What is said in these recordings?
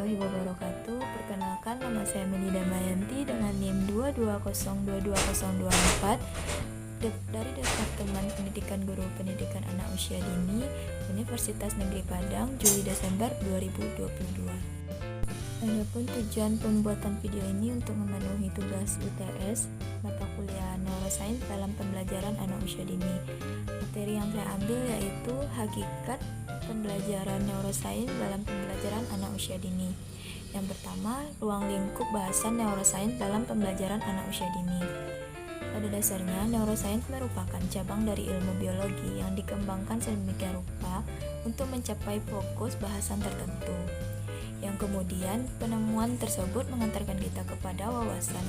warahmatullahi wabarakatuh. Perkenalkan, nama saya Melida Mayanti dengan NIM 220222024 dari Departemen Pendidikan Guru Pendidikan Anak Usia Dini Universitas Negeri Padang, Juli Desember 2022. Adapun tujuan pembuatan video ini untuk memenuhi tugas UTS mata kuliah Neuroscience dalam pembelajaran anak usia dini. Materi yang saya ambil yaitu hakikat pembelajaran neuroscience dalam pembelajaran anak usia dini. Yang pertama, ruang lingkup bahasan neuroscience dalam pembelajaran anak usia dini. Pada dasarnya, neuroscience merupakan cabang dari ilmu biologi yang dikembangkan sedemikian rupa untuk mencapai fokus bahasan tertentu. Yang kemudian, penemuan tersebut mengantarkan kita kepada wawasan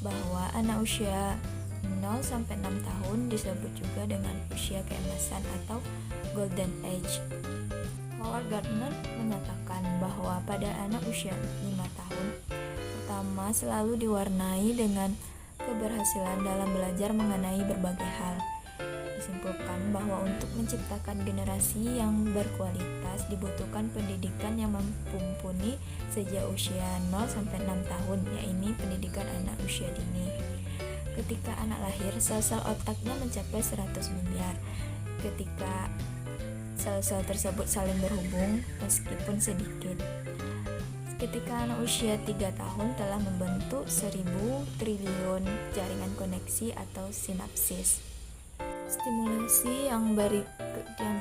bahwa anak usia 0-6 tahun disebut juga dengan usia keemasan atau golden age. Howard Gardner menyatakan bahwa pada anak usia 5 tahun pertama selalu diwarnai dengan keberhasilan dalam belajar mengenai berbagai hal. Disimpulkan bahwa untuk menciptakan generasi yang berkualitas dibutuhkan pendidikan yang mumpuni sejak usia 0-6 tahun, yaitu pendidikan anak usia dini. Ketika anak lahir, sel-sel otaknya mencapai 100 miliar. Ketika sel-sel tersebut saling berhubung meskipun sedikit. Ketika anak usia 3 tahun telah membentuk 1000 triliun jaringan koneksi atau sinapsis. Stimulasi yang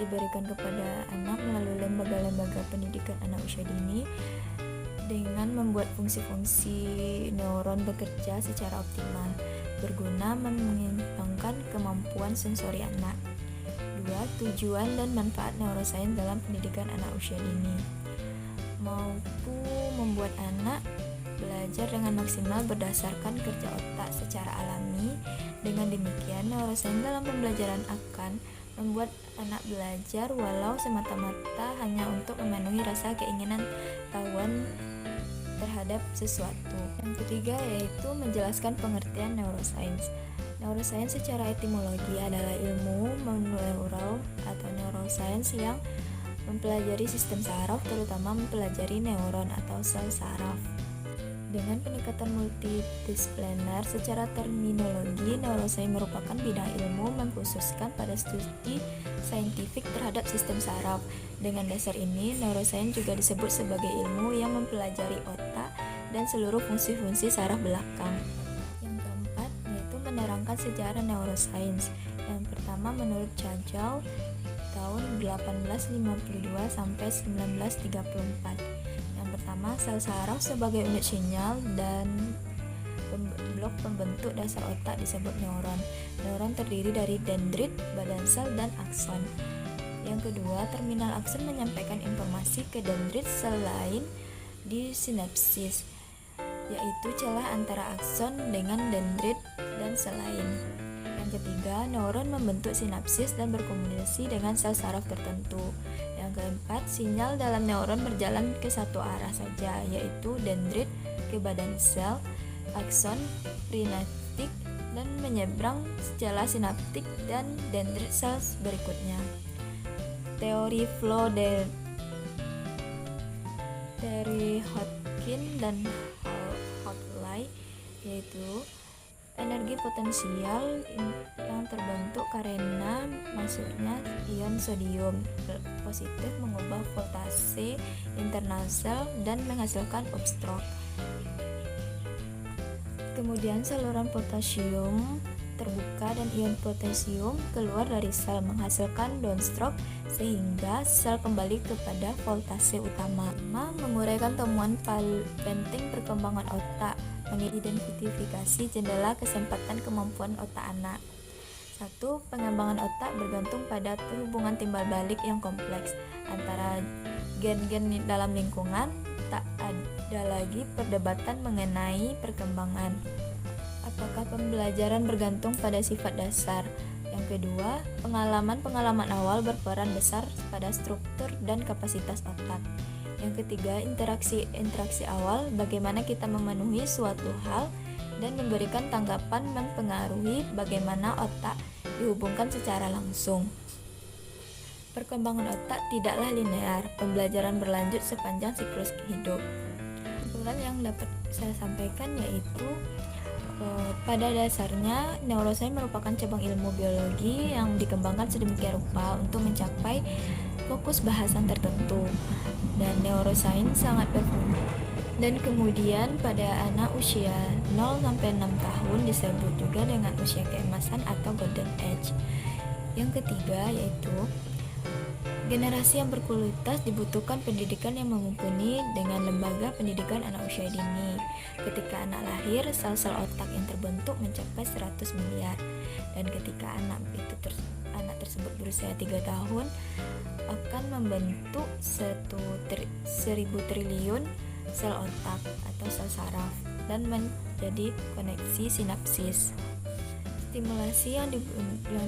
diberikan kepada anak melalui lembaga-lembaga pendidikan anak usia dini dengan membuat fungsi-fungsi neuron bekerja secara optimal, berguna mengembangkan kemampuan sensori anak. 2. Tujuan dan manfaat neuroscience dalam pendidikan anak usia dini. Mampu membuat anak belajar dengan maksimal berdasarkan kerja otak secara alami. Dengan demikian, neuroscience dalam pembelajaran akan membuat anak belajar walau semata-mata hanya untuk memenuhi rasa keinginan tahuan terhadap sesuatu. Yang ketiga yaitu menjelaskan pengertian neuroscience. Neuroscience secara etimologi adalah ilmu neural atau neuroscience yang mempelajari sistem saraf, terutama mempelajari neuron atau sel saraf. Dengan pendekatan multidisipliner secara terminologi, neuroscience merupakan bidang ilmu mengkhususkan pada studi saintifik terhadap sistem saraf. Dengan dasar ini, neuroscience juga disebut sebagai ilmu yang mempelajari otak dan seluruh fungsi-fungsi saraf belakang. Menerangkan sejarah neuroscience. Yang pertama, menurut Chazal tahun 1852 sampai 1934. Yang pertama, sel saraf sebagai unit sinyal dan blok pembentuk dasar otak disebut neuron. Neuron terdiri dari dendrit, badan sel, dan akson. Yang kedua, terminal akson menyampaikan informasi ke dendrit sel lain di sinapsis, yaitu celah antara akson dengan dendrit dan sel lain. Yang ketiga, neuron membentuk sinapsis dan berkomunikasi dengan sel saraf tertentu. Yang keempat, sinyal dalam neuron berjalan ke satu arah saja, yaitu dendrit ke badan sel, akson prenaptik, dan menyeberang celah sinaptik dan dendrit sel berikutnya. Teori flow dari Hodgkin dan Hartley yaitu energi potensial yang terbentuk karena masuknya ion sodium positif mengubah voltase internal sel dan menghasilkan upstroke. Kemudian saluran potasium terbuka dan ion potasium keluar dari sel menghasilkan downstroke sehingga sel kembali kepada voltase utama. Menguraikan temuan penting perkembangan otak, mengidentifikasi jendela kesempatan kemampuan otak anak. 1. Pengembangan otak bergantung pada hubungan timbal balik yang kompleks antara gen-gen dalam lingkungan. Tak ada lagi perdebatan mengenai perkembangan. Apakah pembelajaran bergantung pada sifat dasar? Yang kedua, pengalaman awal berperan besar pada struktur dan kapasitas otak. Yang ketiga, interaksi awal, bagaimana kita memenuhi suatu hal dan memberikan tanggapan mempengaruhi bagaimana otak dihubungkan secara langsung. Perkembangan otak tidaklah linear, pembelajaran berlanjut sepanjang siklus hidup. kesimpulan yang dapat saya sampaikan yaitu pada dasarnya neuroscience merupakan cabang ilmu biologi yang dikembangkan sedemikian rupa untuk mencapai fokus bahasan tertentu, dan neuroscience sangat berfungsi. Dan kemudian pada anak usia 0-6 tahun disebut juga dengan usia keemasan atau golden age. Yang ketiga yaitu generasi yang berkualitas dibutuhkan pendidikan yang mumpuni dengan lembaga pendidikan anak usia dini. Ketika anak lahir, sel-sel otak yang terbentuk mencapai 100 miliar. Dan ketika anak tersebut berusia 3 tahun akan membentuk 1000 triliun sel otak atau sel saraf dan menjadi koneksi sinapsis. Stimulasi yang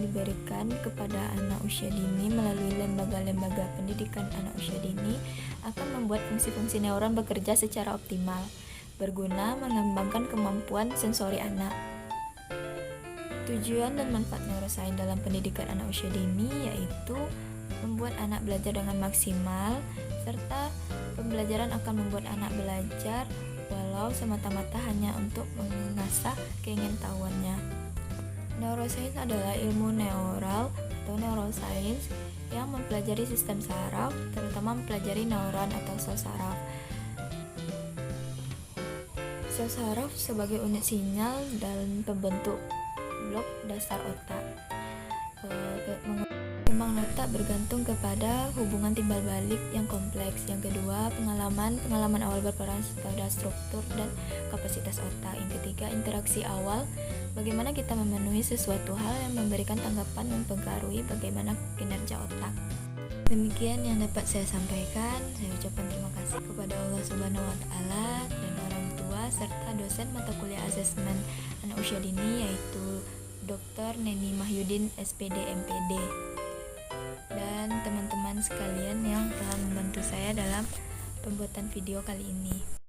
diberikan kepada anak usia dini melalui lembaga-lembaga pendidikan anak usia dini akan membuat fungsi-fungsi neuron bekerja secara optimal, berguna mengembangkan kemampuan sensori anak. Tujuan dan manfaat neuroscience dalam pendidikan anak usia dini yaitu membuat anak belajar dengan maksimal, serta pembelajaran akan membuat anak belajar walau semata-mata hanya untuk mengasah keingintahuannya. Neuroscience adalah ilmu neural atau neuroscience yang mempelajari sistem saraf, terutama mempelajari neuron atau sel saraf. Sel saraf sebagai unit sinyal dan pembentuk blok dasar otak. Kembang otak bergantung kepada hubungan timbal balik yang kompleks. Yang kedua, pengalaman awal berperan pada struktur dan kapasitas otak. Yang ketiga, interaksi awal, bagaimana kita memenuhi sesuatu hal yang memberikan tanggapan mempengaruhi bagaimana kinerja otak. Demikian yang dapat saya sampaikan. Saya ucapkan terima kasih kepada Allah Subhanahu wa Ta'ala dan orang tua serta dosen mata kuliah asesmen anak usia dini yaitu Dr. Neni Mahyudin SPD MPD, dan teman-teman sekalian yang telah membantu saya dalam pembuatan video kali ini.